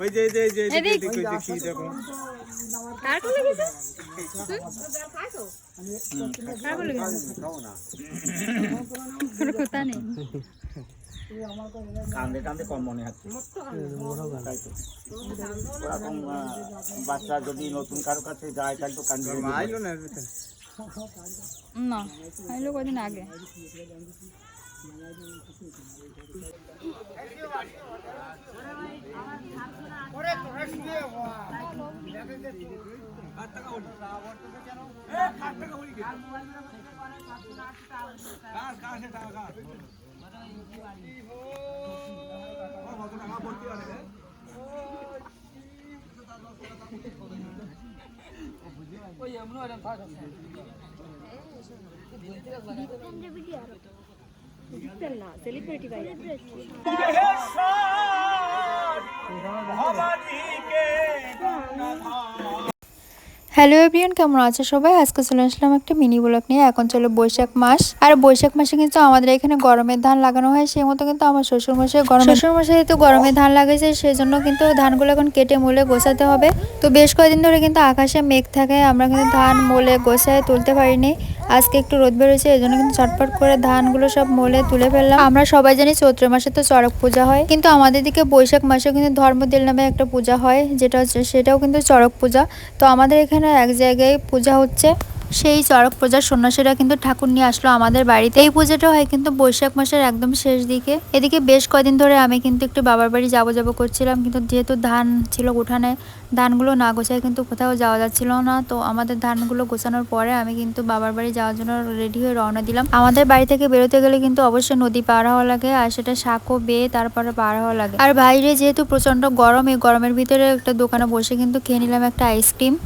ওই যে দেখি দেখো কার কোলে গেছে কার কোলে গেছে কোনো কথা নেই কান্দে কান্দে কম মনে হচ্ছে ওরকম বাচ্চা যদি নতুন কারো কাছে যায় তাহলে তো কান্দে আইলো না না আইলো কদিন আগে सेलिब्रिटी হ্যালো এভরিওয়ান, কেমন আছে সবাই? আজকে চলে আসলাম একটা মিনি ব্লগ নিয়ে। এখন চলো বৈশাখ মাস, আর বৈশাখ মাসে কিন্তু আমাদের এখানে গরমের ধান লাগানো হয়। সেই মতো কিন্তু আমার শ্বশুরমশাই তো গরমে ধান লাগাইছে, সেই জন্য কিন্তু ধানগুলো এখন কেটে মূলে গোছাতে হবে। তো বেশ কয়েকদিন ধরে কিন্তু আকাশে মেঘ থাকে, আমরা কিন্তু ধান মোলে গোছায় তুলতে পারিনি। আজকে একটু রোদ বেরোচ্ছে, এই জন্য কিন্তু চটপট করে ধানগুলো সব মোলে তুলে ফেললাম। আমরা সবাই জানি চৈত্র মাসে তো চড়ক পূজা হয়, কিন্তু আমাদের দিকে বৈশাখ মাসেও কিন্তু ধর্মদিল নামে একটা পূজা হয়, যেটা হচ্ছে সেটাও কিন্তু চড়ক পূজা। তো আমাদের এখানে এক জায়গায় পূজা হচ্ছে, সেই চড়ক পূজার সন্ন্যাসীরা কিন্তু ঠাকুর নিয়ে আসলো আমাদের বাড়িতে। এই পূজাটা হয় কিন্তু বৈশাখ মাসের একদম শেষ দিকে। এদিকে বেশ কয়েকদিন ধরে আমি কিন্তু একটু বাবার বাড়ি যাবো করছিলাম, কিন্তু যেহেতু ধান ছিল উঠানে, ধানগুলো না গোছায় কিন্তু কোথাও যাওয়া যাচ্ছিল না। তো আমাদের ধানগুলো গোছানোর পরে আমি কিন্তু বাবার বাড়ি যাওয়ার জন্য রেডি হয়ে রওনা দিলাম। আমাদের বাড়ি থেকে বেরোতে গেলে কিন্তু অবশ্যই নদী পার হওয়া লাগে, আর সেটা সাঁকো বেয়ে তারপরে পার হওয়া লাগে। আর বাইরে যেহেতু প্রচন্ড গরম, এই গরমের ভিতরে একটা দোকানে বসে কিন্তু খেয়ে নিলাম একটা আইসক্রিম।